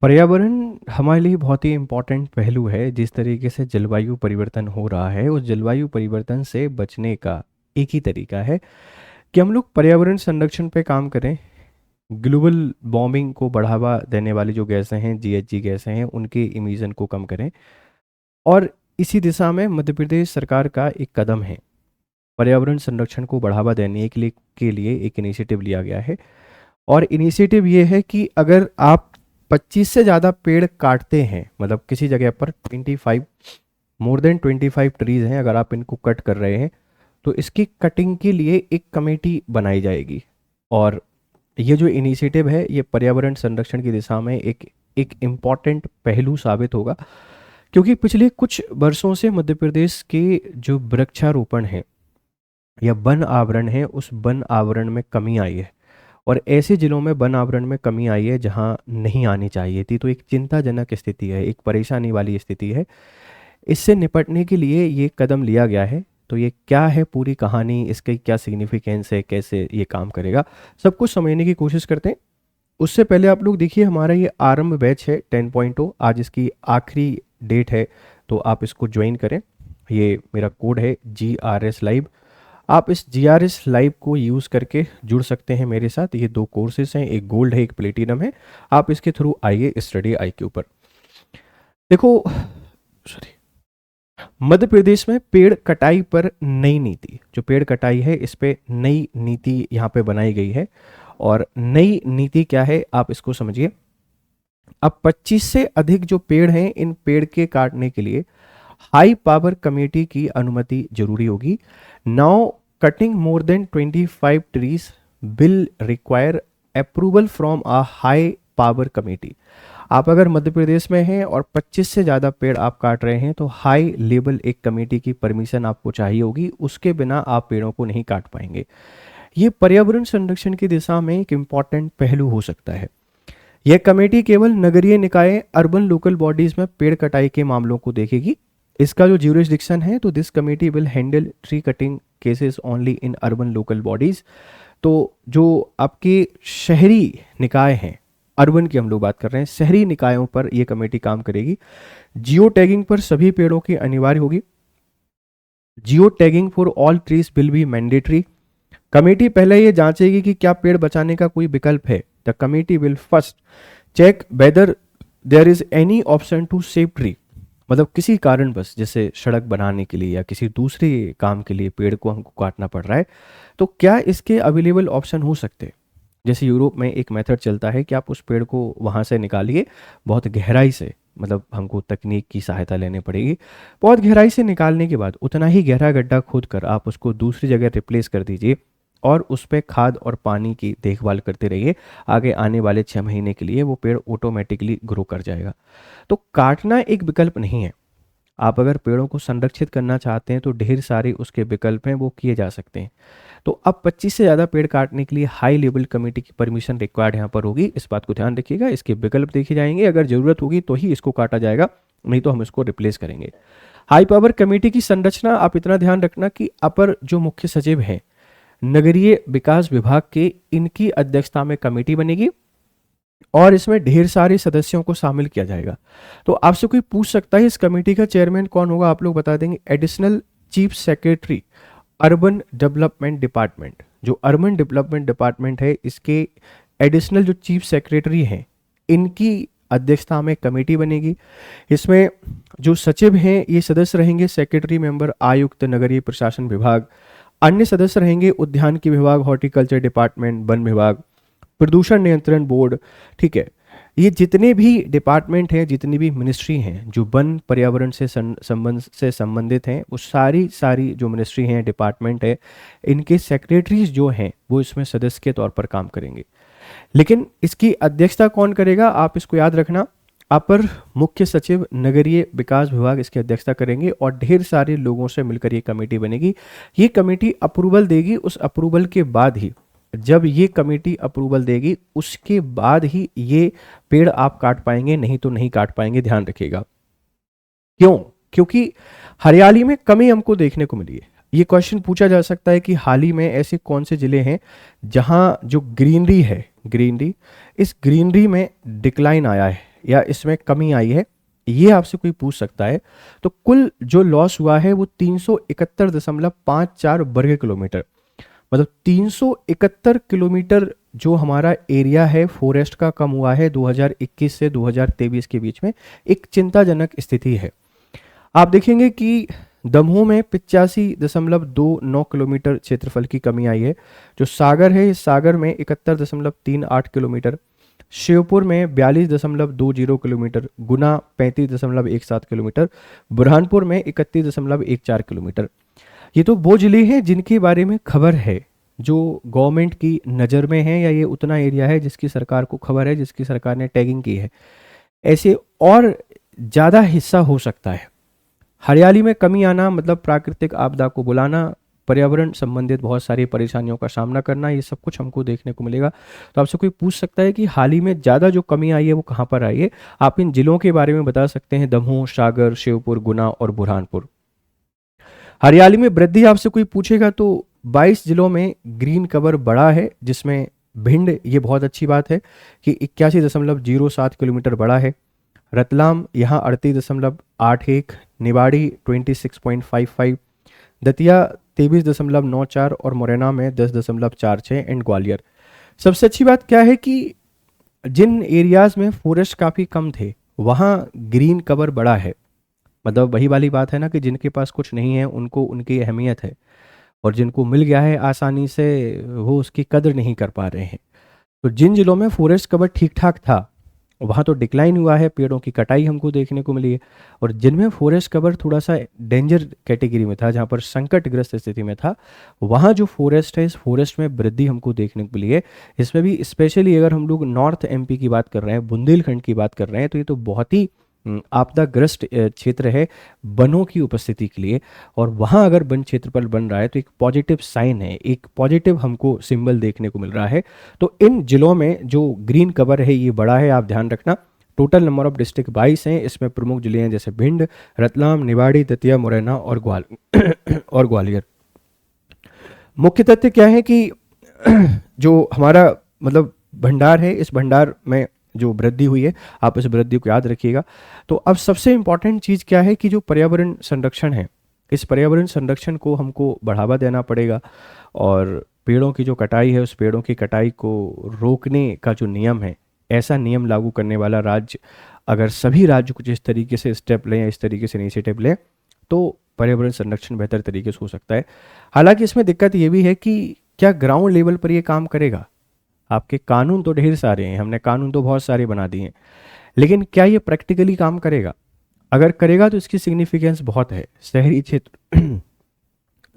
पर्यावरण हमारे लिए बहुत ही इम्पोर्टेंट पहलू है। जिस तरीके से जलवायु परिवर्तन हो रहा है, उस जलवायु परिवर्तन से बचने का एक ही तरीका है कि हम लोग पर्यावरण संरक्षण पे काम करें। ग्लोबल वार्मिंग को बढ़ावा देने वाली जो गैसें हैं, जीएचजी गैसें हैं, उनके इमिशन को कम करें। और इसी दिशा में मध्य प्रदेश सरकार का एक कदम है। पर्यावरण संरक्षण को बढ़ावा देने के लिए एक इनिशिएटिव लिया गया है। और इनिशिएटिव ये है कि अगर आप 25 से ज़्यादा पेड़ काटते हैं, मतलब किसी जगह पर 25 मोर देन 25 ट्रीज हैं, अगर आप इनको कट कर रहे हैं तो इसकी कटिंग के लिए एक कमेटी बनाई जाएगी। और ये जो इनिशिएटिव है, ये पर्यावरण संरक्षण की दिशा में एक एक इम्पॉर्टेंट पहलू साबित होगा, क्योंकि पिछले कुछ वर्षों से मध्य प्रदेश के जो वृक्षारोपण है या वन आवरण है, उस वन आवरण में कमी आई है। और ऐसे जिलों में वन आवरण में कमी आई है जहां नहीं आनी चाहिए थी। तो एक चिंताजनक स्थिति है, एक परेशानी वाली स्थिति है। इससे निपटने के लिए ये कदम लिया गया है। तो ये क्या है पूरी कहानी, इसकी क्या सिग्निफिकेंस है, कैसे ये काम करेगा, सब कुछ समझने की कोशिश करते हैं। उससे पहले आप लोग देखिए, हमारा ये आरंभ बैच है 10.0, आज इसकी आखिरी डेट है, तो आप इसको ज्वाइन करें। ये मेरा कोड है GRS लाइव। आप इस GRS लाइव को यूज़ करके जुड़ सकते हैं मेरे साथ। ये दो कोर्सेज हैं, एक गोल्ड है, एक प्लेटिनम है। आप इसके थ्रू आइए स्टडी आई के ऊपर। देखो, सॉरी, मध्य प्रदेश में पेड़ कटाई पर नई नीति, जो पेड़ कटाई है इस पे नई नीति यहाँ पे बनाई गई है। और नई नीति क्या है, आप इसको समझिए। अब 25 से अधिक जो पेड़ हैं, इन पेड़ के काटने के लिए हाई पावर कमेटी की अनुमति जरूरी होगी। Now cutting more than 25 trees will require approval from a high power committee. आप अगर मध्य प्रदेश में हैं और 25 से ज़्यादा पेड़ आप काट रहे हैं तो हाई लेवल एक कमेटी की परमिशन आपको चाहिए होगी, उसके बिना आप पेड़ों को नहीं काट पाएंगे। ये पर्यावरण संरक्षण की दिशा में एक इम्पॉर्टेंट पहलू हो सकता है। यह कमेटी केवल नगरीय निकाय, अर्बन लोकल बॉडीज में पेड़ कटाई के मामलों को देखेगी। इसका जो ज्यूरिसडिक्शन है, तो this committee will handle tree cutting cases only in urban local bodies. तो जो आपके शहरी निकाय हैं, अर्बन की हम लोग बात कर रहे हैं, शहरी निकायों पर यह कमेटी काम करेगी। जियो टैगिंग पर सभी पेड़ों की अनिवार्य होगी। Geo tagging for all trees will be mandatory. Committee पहले ये जांचेगी कि क्या पेड़ बचाने का कोई विकल्प है। The committee will first check whether there is any option to save tree. मतलब किसी कारण बस, जैसे सड़क बनाने के लिए या किसी दूसरे काम के लिए पेड़ को हमको काटना पड़ रहा है, तो क्या इसके अवेलेबल ऑप्शन हो सकते हैं। जैसे यूरोप में एक मेथड चलता है कि आप उस पेड़ को वहाँ से निकालिए बहुत गहराई से, मतलब हमको तकनीक की सहायता लेनी पड़ेगी। बहुत गहराई से निकालने के बाद उतना ही गहरा गड्ढा खोद कर आप उसको दूसरी जगह रिप्लेस कर दीजिए और उस पर खाद और पानी की देखभाल करते रहिए। आगे आने वाले 6 महीने के लिए वो पेड़ ऑटोमेटिकली ग्रो कर जाएगा। तो काटना एक विकल्प नहीं है। आप अगर पेड़ों को संरक्षित करना चाहते हैं तो ढेर सारे उसके विकल्प हैं, वो किए जा सकते हैं। तो अब 25 से ज़्यादा पेड़ काटने के लिए हाई लेवल कमेटी की परमिशन रिक्वायर्ड यहाँ पर होगी। इस बात को ध्यान रखिएगा। इसके विकल्प देखे जाएंगे, अगर ज़रूरत होगी तो ही इसको काटा जाएगा, नहीं तो हम इसको रिप्लेस करेंगे। हाई पावर कमेटी की संरचना, आप इतना ध्यान रखना कि अपर जो मुख्य सचिव हैं नगरीय विकास विभाग के, इनकी अध्यक्षता में कमेटी बनेगी और इसमें ढेर सारे सदस्यों को शामिल किया जाएगा। तो आपसे कोई पूछ सकता है इस कमेटी का चेयरमैन कौन होगा, आप लोग बता देंगे additional chief secretary urban development department. जो अर्बन डेवलपमेंट डिपार्टमेंट है, इसके एडिशनल जो चीफ सेक्रेटरी हैं, इनकी अध्यक्षता में कमेटी बनेगी। इसमें जो सचिव हैं ये सदस्य रहेंगे सेक्रेटरी मेंबर आयुक्त नगरीय प्रशासन विभाग। अन्य सदस्य रहेंगे उद्यान की विभाग, हॉर्टिकल्चर डिपार्टमेंट, वन विभाग, प्रदूषण नियंत्रण बोर्ड। ठीक है, ये जितने भी डिपार्टमेंट हैं, जितनी भी मिनिस्ट्री हैं जो वन पर्यावरण से संबंधित हैं, वो सारी जो मिनिस्ट्री हैं, डिपार्टमेंट है, इनके सेक्रेटरीज जो हैं वो इसमें सदस्य के तौर पर काम करेंगे। लेकिन इसकी अध्यक्षता कौन करेगा, आप इसको याद रखना। अपर मुख्य सचिव नगरीय विकास विभाग इसकी अध्यक्षता करेंगे और ढेर सारे लोगों से मिलकर ये कमेटी बनेगी। ये कमेटी अप्रूवल देगी। उस अप्रूवल के बाद ही, जब ये कमेटी अप्रूवल देगी उसके बाद ही ये पेड़ आप काट पाएंगे, नहीं तो नहीं काट पाएंगे। ध्यान रखिएगा। क्यों? क्योंकि हरियाली में कमी हमको देखने को मिली है। ये क्वेश्चन पूछा जा सकता है कि हाल ही में ऐसे कौन से जिले हैं जहां जो ग्रीनरी है, ग्रीनरी, इस ग्रीनरी में डिक्लाइन आया है या इसमें कमी आई है, ये आपसे कोई पूछ सकता है, तो कुल जो लॉस हुआ है वो 371.54 वर्ग किलोमीटर, मतलब 371 किलोमीटर जो हमारा एरिया है फॉरेस्ट का कम हुआ है 2021 से 2023 के बीच में। एक चिंताजनक स्थिति है। आप देखेंगे कि दमोह में 85.29 किलोमीटर क्षेत्रफल की कमी आई है। जो सागर है, इस सागर में 71.38 किलोमीटर, शिवपुर में 42.20 किलोमीटर, गुना 35.17 किलोमीटर, बुरहानपुर में 31.14 किलोमीटर। ये तो वो जिले हैं जिनके बारे में खबर है, जो गवर्नमेंट की नज़र में है, या ये उतना एरिया है जिसकी सरकार को खबर है, जिसकी सरकार ने टैगिंग की है। ऐसे और ज़्यादा हिस्सा हो सकता है। हरियाली में कमी आना मतलब प्राकृतिक आपदा को बुलाना, पर्यावरण संबंधित बहुत सारी परेशानियों का सामना करना, ये सब कुछ हमको देखने को मिलेगा। तो आपसे कोई पूछ सकता है कि हाल ही में ज़्यादा जो कमी आई है वो कहाँ पर आई है, आप इन जिलों के बारे में बता सकते हैं, दमोह, सागर, शिवपुर, गुना और बुरहानपुर। हरियाली में वृद्धि आपसे कोई पूछेगा तो 22 जिलों में ग्रीन कवर बढ़ा है, जिसमें भिंड, ये बहुत अच्छी बात है कि 81.07 किलोमीटर बढ़ा है। रतलाम यहाँ 38.81, निवाड़ी 26.55, दतिया 23.94 और मुरैना में 10.46 एंड ग्वालियर। सबसे अच्छी बात क्या है कि जिन एरियाज़ में फॉरेस्ट काफ़ी कम थे वहाँ ग्रीन कवर बढ़ा है। मतलब वही वाली बात है ना कि जिनके पास कुछ नहीं है उनको उनकी अहमियत है, और जिनको मिल गया है आसानी से वो उसकी कदर नहीं कर पा रहे हैं। तो जिन जिलों में फॉरेस्ट कवर ठीक ठाक था वहाँ तो डिक्लाइन हुआ है, पेड़ों की कटाई हमको देखने को मिली है। और जिनमें फॉरेस्ट कवर थोड़ा सा डेंजर कैटेगरी में था, जहाँ पर संकटग्रस्त स्थिति में था, वहाँ जो फॉरेस्ट है, इस फॉरेस्ट में वृद्धि हमको देखने को मिली है। इसमें भी स्पेशली अगर हम लोग नॉर्थ एमपी की बात कर रहे हैं, बुंदेलखंड की बात कर रहे हैं, तो ये तो बहुत ही आपदाग्रस्त क्षेत्र है वनों की उपस्थिति के लिए। और वहाँ अगर वन क्षेत्रफल बन रहा है तो एक पॉजिटिव साइन है, एक पॉजिटिव हमको सिंबल देखने को मिल रहा है। तो इन जिलों में जो ग्रीन कवर है ये बड़ा है, आप ध्यान रखना। टोटल नंबर ऑफ डिस्ट्रिक्ट 22 हैं, इसमें प्रमुख जिले हैं जैसे भिंड, रतलाम, निवाड़ी, दतिया, मुरैना और और ग्वालियर। मुख्य तथ्य क्या है कि जो हमारा मतलब भंडार है, इस भंडार में जो वृद्धि हुई है, आप इस वृद्धि को याद रखिएगा। तो अब सबसे इम्पॉर्टेंट चीज़ क्या है कि जो पर्यावरण संरक्षण है, इस पर्यावरण संरक्षण को हमको बढ़ावा देना पड़ेगा। और पेड़ों की जो कटाई है, उस पेड़ों की कटाई को रोकने का जो नियम है, ऐसा नियम लागू करने वाला राज्य, अगर सभी राज्य कुछ इस तरीके से स्टेप लें या इस तरीके से इनिशिएटिव लें तो पर्यावरण संरक्षण बेहतर तरीके से हो सकता है। हालांकि इसमें दिक्कत ये भी है कि क्या ग्राउंड लेवल पर ये काम करेगा। आपके कानून तो ढेर सारे हैं, हमने कानून तो बहुत सारे बना दिए हैं, लेकिन क्या ये प्रैक्टिकली काम करेगा? अगर करेगा तो इसकी सिग्निफिकेंस बहुत है। शहरी क्षेत्र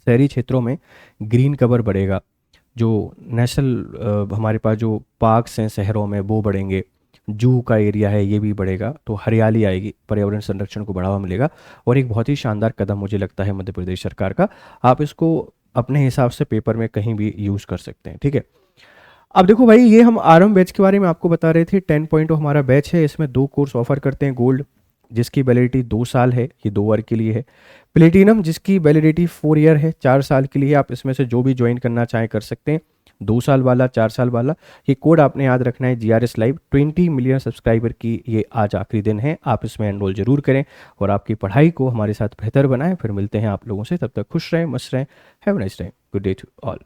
शहरी क्षेत्रों में ग्रीन कवर बढ़ेगा, जो नेशनल हमारे पास जो पार्क्स हैं शहरों में वो बढ़ेंगे, जू का एरिया है ये भी बढ़ेगा, तो हरियाली आएगी, पर्यावरण संरक्षण को बढ़ावा मिलेगा। और एक बहुत ही शानदार कदम मुझे लगता है मध्य प्रदेश सरकार का। आप इसको अपने हिसाब से पेपर में कहीं भी यूज़ कर सकते हैं, ठीक है। अब देखो भाई, ये हम आरएम बैच के बारे में आपको बता रहे थे। 10 पॉइंट हमारा बैच है, इसमें 2 कोर्स ऑफर करते हैं। गोल्ड जिसकी वैलिडिटी 2 साल है, ये 2 ईयर के लिए है। प्लेटिनम जिसकी वैलिडिटी 4 ईयर है, 4 साल के लिए। आप इसमें से जो भी ज्वाइन करना चाहें कर सकते हैं, 2 साल वाला, 4 साल वाला। ये कोड आपने याद रखना है, GRS लाइव। 20 मिलियन सब्सक्राइबर की ये आज आखिरी दिन है, आप इसमें एनरोल जरूर करें और आपकी पढ़ाई को हमारे साथ बेहतर बनाएं। फिर मिलते हैं आप लोगों से, तब तक खुश रहें, मस्त रहें। Have a nice day, good day to all.